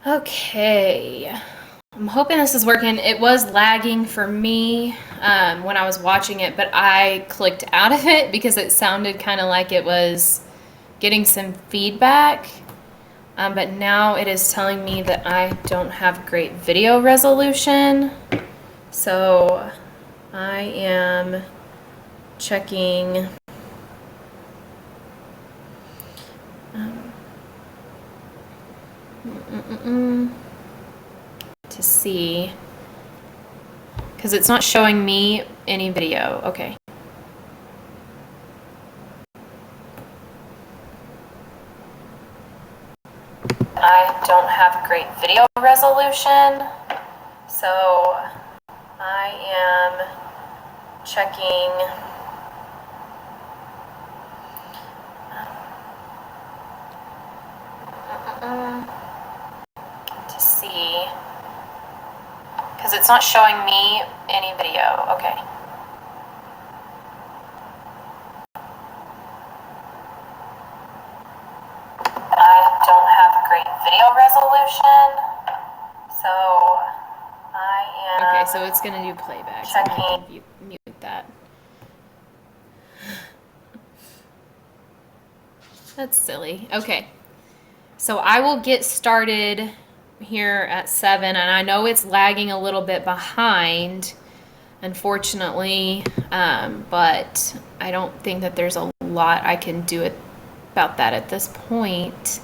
Okay. I'm hoping this is working. It was lagging for me when I was watching it, but I clicked out of it because it sounded kind of like it was getting some feedback. But now it is telling me that I don't have great video resolution. So I am checking to see, because it's not showing me any video. Okay. I don't have great video resolution, so I am checking to see, because it's not showing me any video. Okay. I don't have great video resolution, so I am. Okay, so it's going to do playback. Checking. So I have to mute that. That's silly. Okay. So I will get started here at 7, and I know it's lagging a little bit behind, unfortunately, but I don't think that there's a lot I can do about that at this point.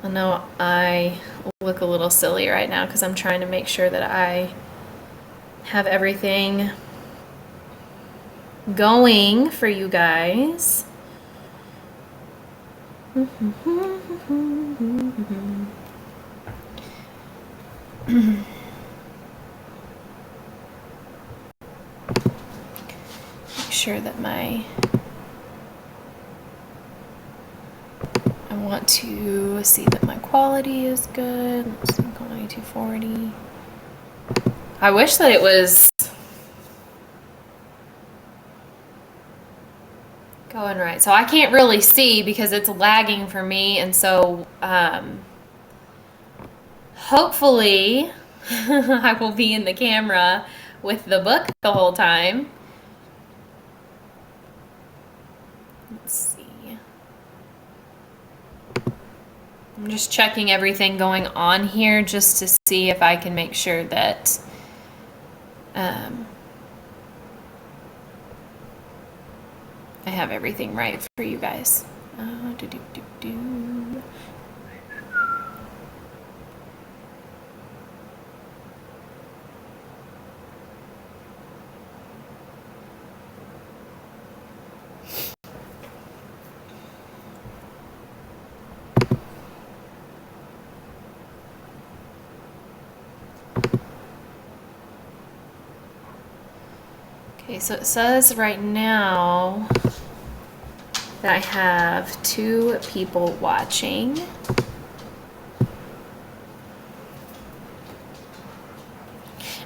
I know I look a little silly right now because I'm trying to make sure that I have everything going for you guys. Make sure that I want to see that my quality is good. Let's see, 9240. I wish that it was going right. So I can't really see because it's lagging for me, and so hopefully I will be in the camera with the book the whole time. Let's see. I'm just checking everything going on here just to see if I can make sure that I have everything right for you guys. Okay, so it says right now that I have 2 people watching.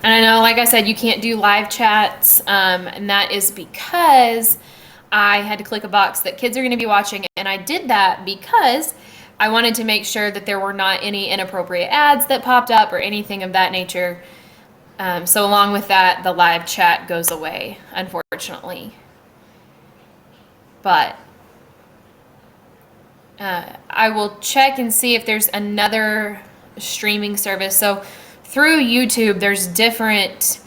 And I know, like I said, you can't do live chats, and that is because I had to click a box that kids are going to be watching, and I did that because I wanted to make sure that there were not any inappropriate ads that popped up or anything of that nature. So along with that, the live chat goes away, unfortunately. But I will check and see if there's another streaming service. So through YouTube, there's different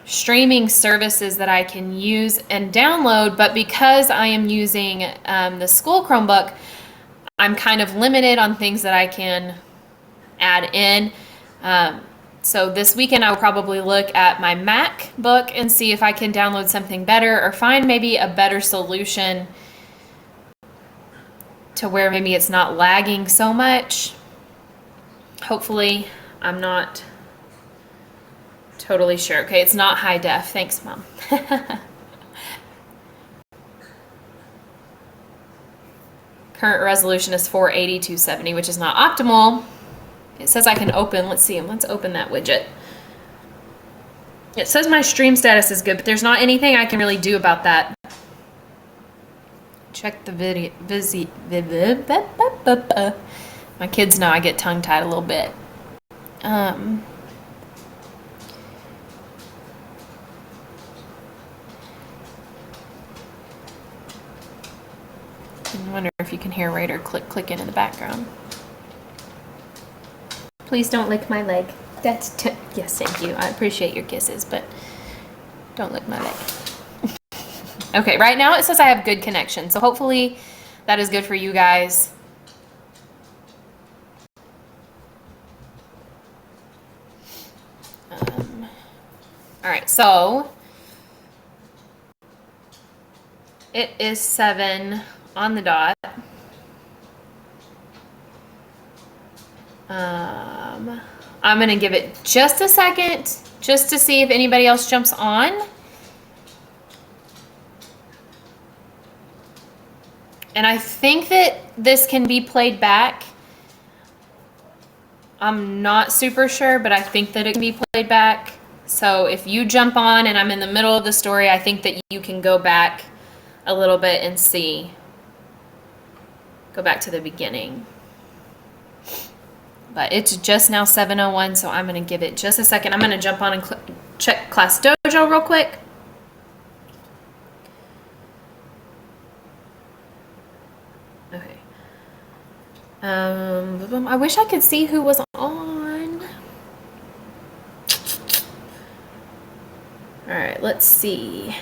streaming services that I can use and download, but because I am using the school Chromebook, I'm kind of limited on things that I can add in. So this weekend I'll probably look at my MacBook and see if I can download something better or find maybe a better solution to where maybe it's not lagging so much. Hopefully, I'm not totally sure. Okay, it's not high def. Thanks, Mom. Current resolution is 480 270, which is not optimal. It says I can open. Let's see. Let's open that widget. It says my stream status is good, but there's not anything I can really do about that. Check the video. My kids know I get tongue-tied a little bit. I wonder if you can hear Raider clicking in the background. Please don't lick my leg. Yes, thank you. I appreciate your kisses, but don't lick my leg. Okay, right now it says I have good connection, so hopefully that is good for you guys. All right, so it is 7 on the dot. I'm gonna give it just a second just to see if anybody else jumps on. And I think that this can be played back. I'm not super sure, but I think that it can be played back. So if you jump on and I'm in the middle of the story, I think that you can go back a little bit and see. Go back to the beginning. But it's just now 7:01, so I'm going to give it just a second. I'm going to jump on and check Class Dojo real quick. Okay. I wish I could see who was on. All right, let's see.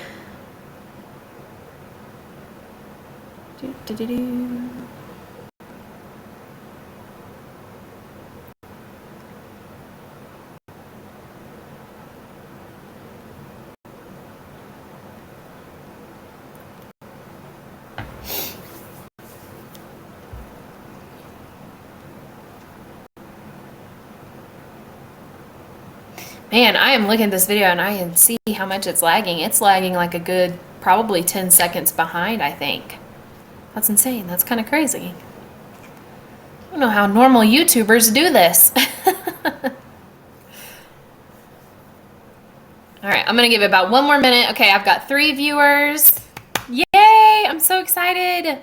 Man, I am looking at this video and I can see how much it's lagging. It's lagging like a good probably 10 seconds behind, I think. That's insane. That's kind of crazy. I don't know how normal YouTubers do this. All right, I'm going to give it about 1 more minute. Okay, I've got 3 viewers. Yay! I'm so excited.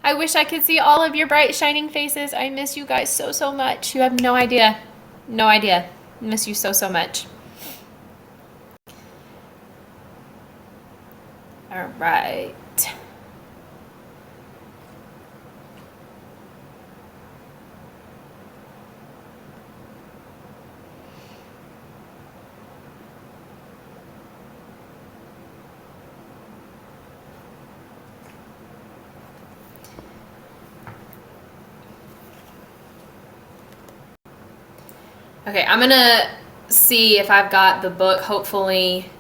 I wish I could see all of your bright, shining faces. I miss you guys so, so much. You have no idea. No idea. I miss you so, so much. All right. Okay, I'm gonna see if I've got the book hopefully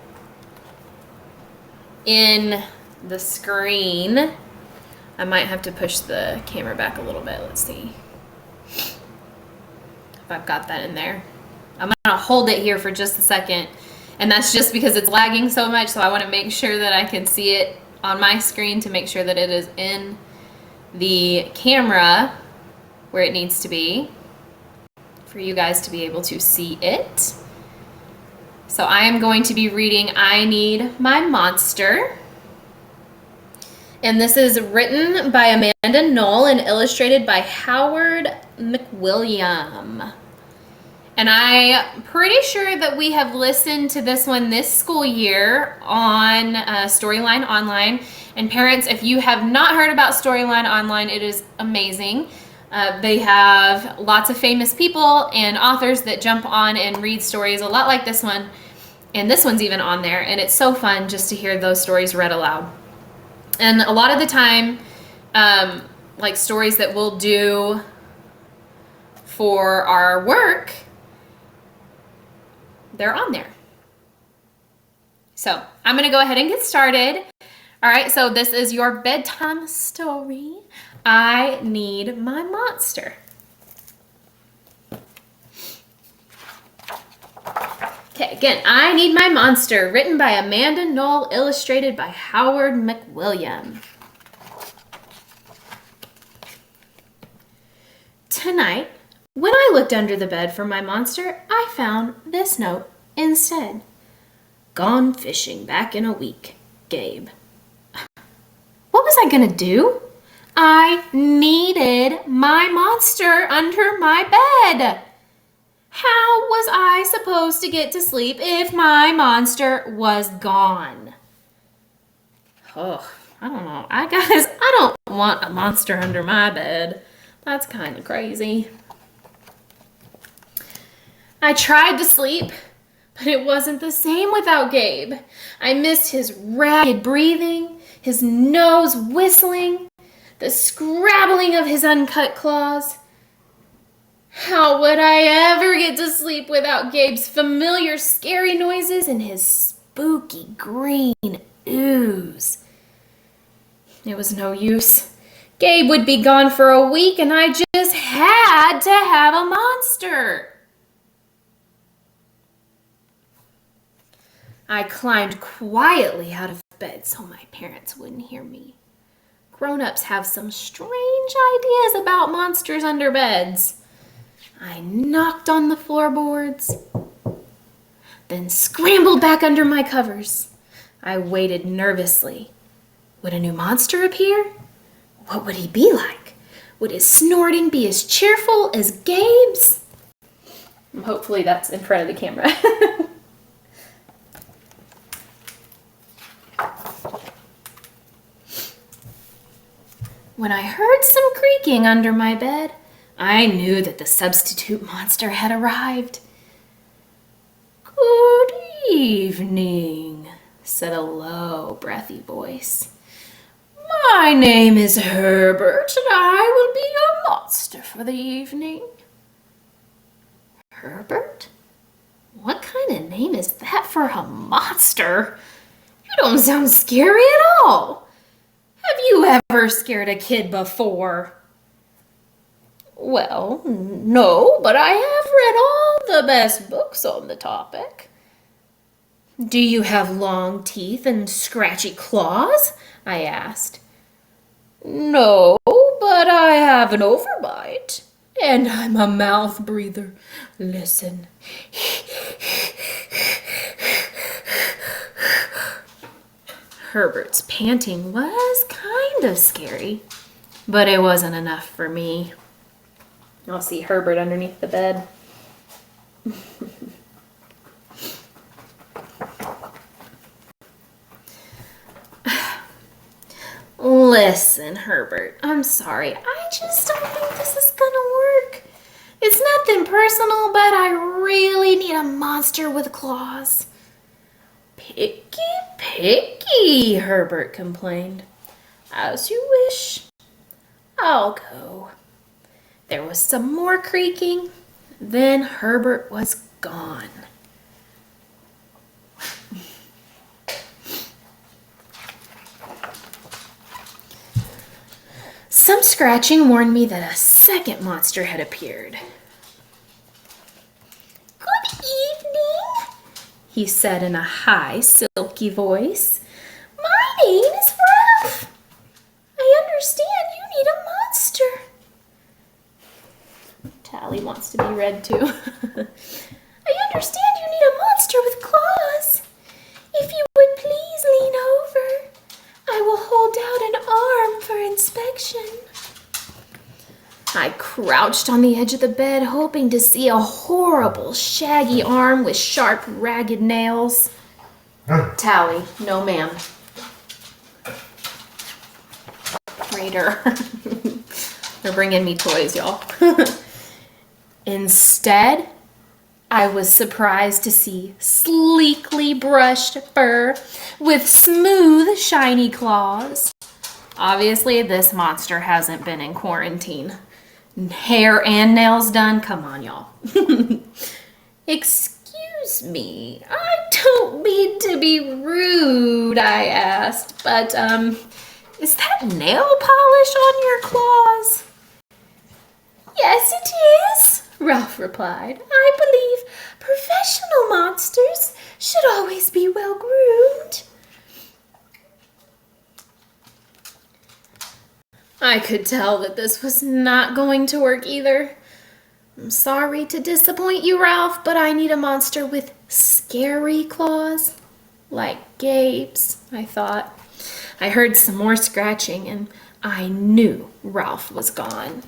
in the screen. I might have to push the camera back a little bit. Let's see if I've got that in there. I'm gonna hold it here for just a second, and that's just because it's lagging so much, so I want to make sure that I can see it on my screen to make sure that it is in the camera where it needs to be for you guys to be able to see it. So I am going to be reading I Need My Monster. And this is written by Amanda Knoll and illustrated by Howard McWilliam. And I'm pretty sure that we have listened to this one this school year on Storyline Online. And parents, if you have not heard about Storyline Online, it is amazing. They have lots of famous people and authors that jump on and read stories a lot like this one. And this one's even on there. And it's so fun just to hear those stories read aloud. And a lot of the time, like stories that we'll do for our work, they're on there. So I'm going to go ahead and get started. All right, so this is your bedtime story. I Need My Monster. Okay, again, I Need My Monster, written by Amanda Knoll, illustrated by Howard McWilliam. Tonight, when I looked under the bed for my monster, I found this note instead. Gone fishing back in a week, Gabe. What was I gonna do? I needed my monster under my bed. How was I supposed to get to sleep if my monster was gone? Oh, I don't know. I don't want a monster under my bed. That's kind of crazy. I tried to sleep, but it wasn't the same without Gabe. I missed his ragged breathing, his nose whistling, the scrabbling of his uncut claws. How would I ever get to sleep without Gabe's familiar scary noises and his spooky green ooze? It was no use. Gabe would be gone for a week and I just had to have a monster. I climbed quietly out of bed so my parents wouldn't hear me. Grown-ups have some strange ideas about monsters under beds. I knocked on the floorboards, then scrambled back under my covers. I waited nervously. Would a new monster appear? What would he be like? Would his snorting be as cheerful as Gabe's? Hopefully that's in front of the camera. When I heard some creaking under my bed, I knew that the substitute monster had arrived. Good evening, said a low, breathy voice. My name is Herbert, and I will be your monster for the evening. Herbert? What kind of name is that for a monster? You don't sound scary at all. Have you ever scared a kid before? Well, no, but I have read all the best books on the topic. Do you have long teeth and scratchy claws? I asked. No, but I have an overbite, and I'm a mouth breather. Listen. Herbert's panting was kind of scary, but it wasn't enough for me. I'll see Herbert underneath the bed. Listen, Herbert, I'm sorry. I just don't think this is gonna work. It's nothing personal, but I really need a monster with claws. Picky, Herbert complained. As you wish. I'll go. There was some more creaking. Then Herbert was gone. Some scratching warned me that a second monster had appeared. Good evening, he said in a high, silky voice. My name is Ralph. I understand you need a monster. Tally wants to be read too. I understand you need a monster with claws. If you would please lean over, I will hold out an arm for inspection. I crouched on the edge of the bed, hoping to see a horrible, shaggy arm with sharp, ragged nails. Tally, no ma'am. Raider. They're bringing me toys, y'all. Instead, I was surprised to see sleekly brushed fur with smooth, shiny claws. Obviously, this monster hasn't been in quarantine. Hair and nails done? Come on, y'all. Excuse me, I don't mean to be rude, I asked, but, is that nail polish on your claws? Yes, it is, Ralph replied. I believe professional monsters should always be well groomed. I could tell that this was not going to work either. I'm sorry to disappoint you, Ralph, but I need a monster with scary claws. Like Gabe's, I thought. I heard some more scratching, and I knew Ralph was gone.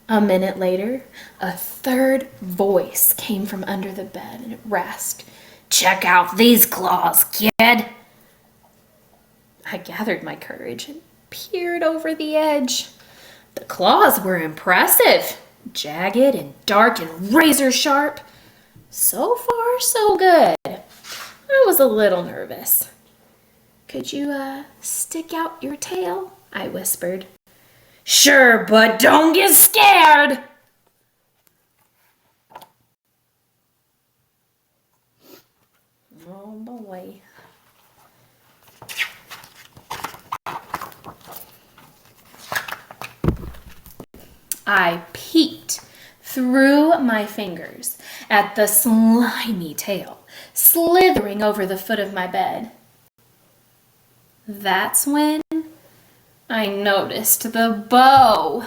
A minute later, a third voice came from under the bed, and it rasped, "Check out these claws, kid." I gathered my courage and peered over the edge. The claws were impressive, jagged and dark and razor sharp. So far, so good. I was a little nervous. "Could you, stick out your tail?" I whispered. "Sure, but don't get scared." Oh boy. I peeked through my fingers at the slimy tail slithering over the foot of my bed. That's when I noticed the bow.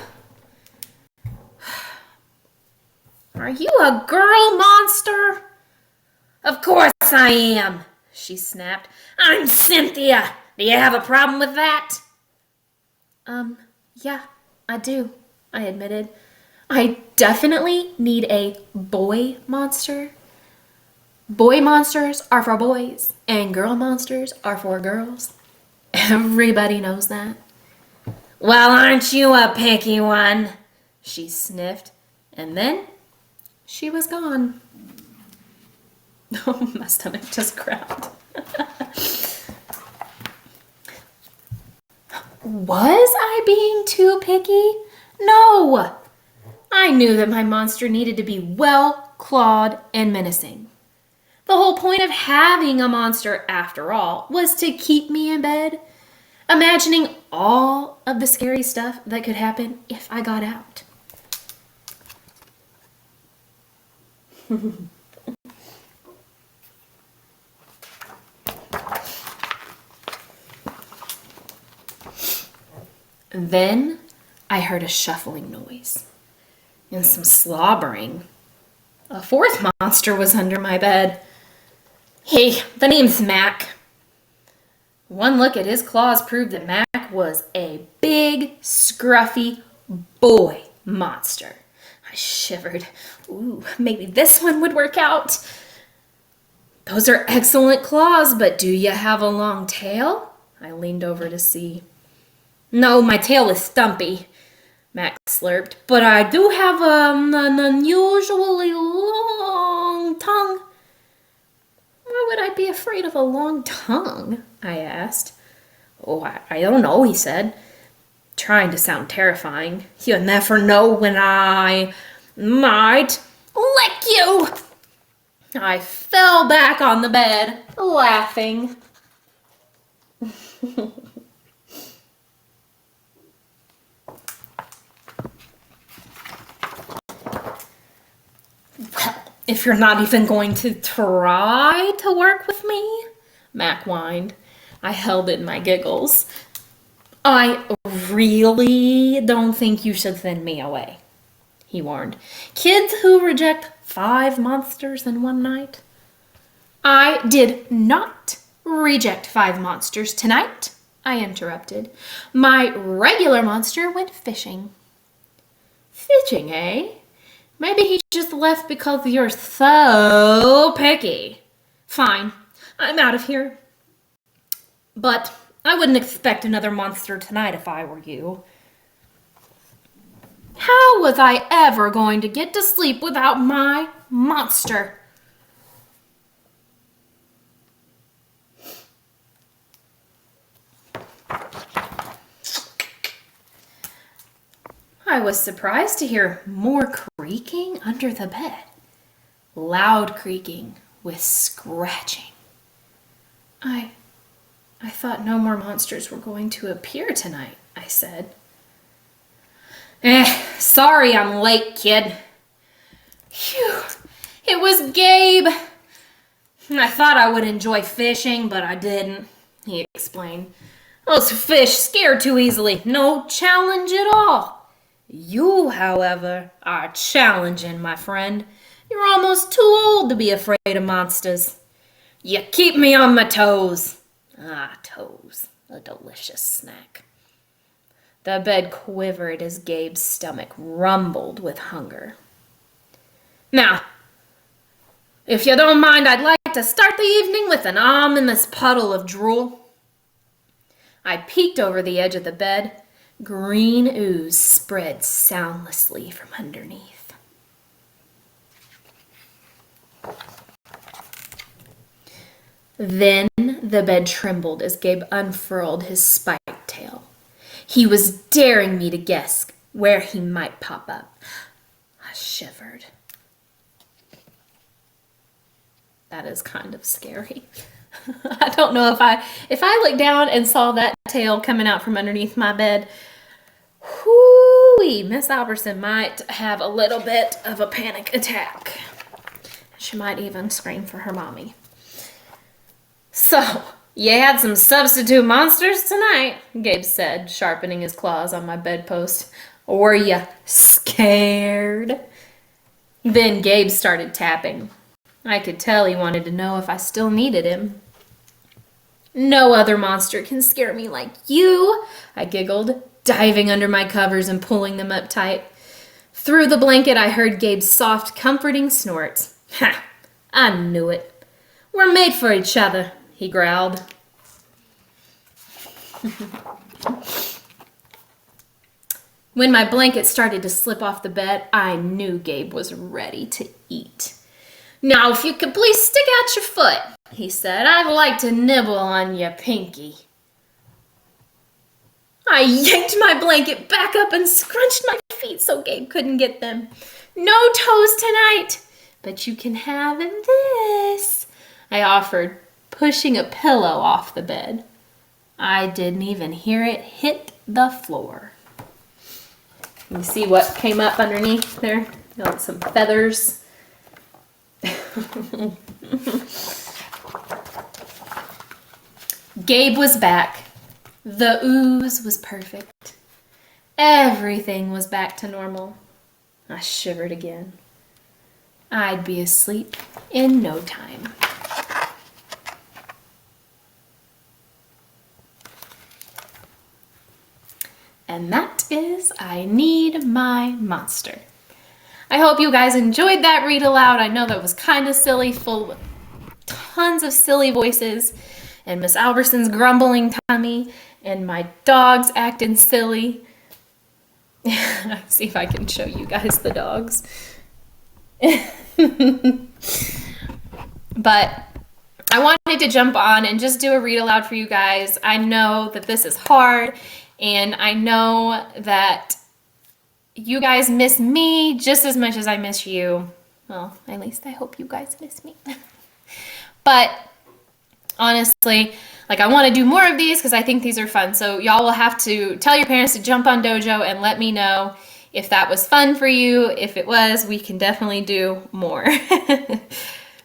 "Are you a girl monster?" "Of course I am," she snapped. "I'm Cynthia. Do you have a problem with that?" Yeah, I do," I admitted. "I definitely need a boy monster. Boy monsters are for boys, and girl monsters are for girls. Everybody knows that." "Well, aren't you a picky one?" she sniffed, and then she was gone. Oh, my stomach just growled. Was I being too picky? No! I knew that my monster needed to be well clawed and menacing. The whole point of having a monster, after all, was to keep me in bed, imagining all of the scary stuff that could happen if I got out. Then I heard a shuffling noise and some slobbering. A fourth monster was under my bed. "Hey, the name's Mac." One look at his claws proved that Mac was a big, scruffy boy monster. I shivered. Ooh, maybe this one would work out. "Those are excellent claws, but do you have a long tail?" I leaned over to see. "No, my tail is stumpy," Mac slurped, "but I do have an unusually long tongue." "Why would I be afraid of a long tongue?" I asked. "Oh, I don't know," he said, trying to sound terrifying. "You never know when I might lick you." I fell back on the bed, laughing. "Well, if you're not even going to try to work with me," Mac whined. I held in my giggles. "I really don't think you should send me away," he warned. "Kids who reject 5 monsters in one night." "I did not reject 5 monsters tonight," I interrupted. "My regular monster went fishing." "Fishing, eh? Maybe he just left because you're so picky." "Fine, I'm out of here. But I wouldn't expect another monster tonight if I were you." How was I ever going to get to sleep without my monster? I was surprised to hear more creaking under the bed. Loud creaking with scratching. I thought no more monsters were going to appear tonight," I said. Sorry I'm late, kid." "Phew, it was Gabe. I thought I would enjoy fishing, but I didn't," he explained. "Those fish scare too easily. No challenge at all. You, however, are challenging, my friend. You're almost too old to be afraid of monsters. You keep me on my toes. Ah, toes. A delicious snack. The bed quivered as Gabe's stomach rumbled with hunger. Now, if you don't mind, I'd like to start the evening with an arm in this puddle of drool. I peeked over the edge of the bed. Green ooze spread soundlessly from underneath. Then the bed trembled as Gabe unfurled his spiked tail. He was daring me to guess where he might pop up. I shivered. That is kind of scary. I don't know if I looked down and saw that tail coming out from underneath my bed, whoo-wee, Miss Alberson might have a little bit of a panic attack. She might even scream for her mommy. So, you had some substitute monsters tonight, Gabe said, sharpening his claws on my bedpost. Were you scared? Then Gabe started tapping. I could tell he wanted to know if I still needed him. No other monster can scare me like you, I giggled, diving under my covers and pulling them up tight. Through the blanket, I heard Gabe's soft, comforting snorts. Ha! I knew it. We're made for each other, he growled. When my blanket started to slip off the bed, I knew Gabe was ready to eat. Now, if you could please stick out your foot, he said. I'd like to nibble on your pinky. I yanked my blanket back up and scrunched my feet so Gabe couldn't get them. No toes tonight, but you can have this, I offered, pushing a pillow off the bed. I didn't even hear it hit the floor. You see what came up underneath there? Some feathers. Gabe was back. The ooze was perfect. Everything was back to normal. I shivered again. I'd be asleep in no time. And that is I Need My Monster. I hope you guys enjoyed that read aloud. I know that was kind of silly, full of tons of silly voices, and Miss Alberson's grumbling tummy, and my dogs acting silly. See if I can show you guys the dogs. But I wanted to jump on and just do a read aloud for you guys. I know that this is hard, and I know that you guys miss me just as much as I miss you. Well, at least I hope you guys miss me. But honestly, I want to do more of these because I think these are fun. So y'all will have to tell your parents to jump on Dojo and let me know if that was fun for you. If it was, we can definitely do more.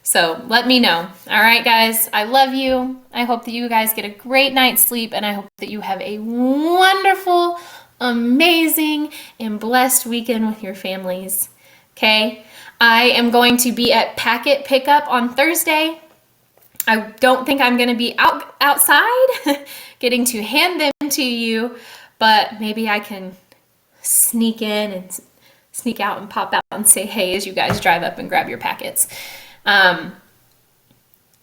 So let me know. All right, guys, I love you. I hope that you guys get a great night's sleep, and I hope that you have a wonderful, amazing, and blessed weekend with your families. Okay? I am going to be at Packet Pickup on Thursday. I don't think I'm going to be outside getting to hand them to you, but maybe I can sneak in and sneak out and pop out and say hey as you guys drive up and grab your packets.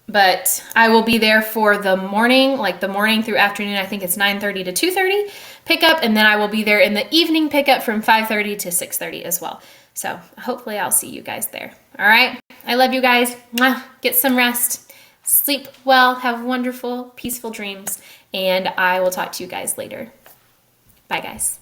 But I will be there for the morning, the morning through afternoon. I think it's 9:30 to 2:30 pickup, and then I will be there in the evening pickup from 5:30 to 6:30 as well. So hopefully I'll see you guys there. All right. I love you guys. Mwah. Get some rest. Sleep well. Have wonderful, peaceful dreams. And I will talk to you guys later. Bye, guys.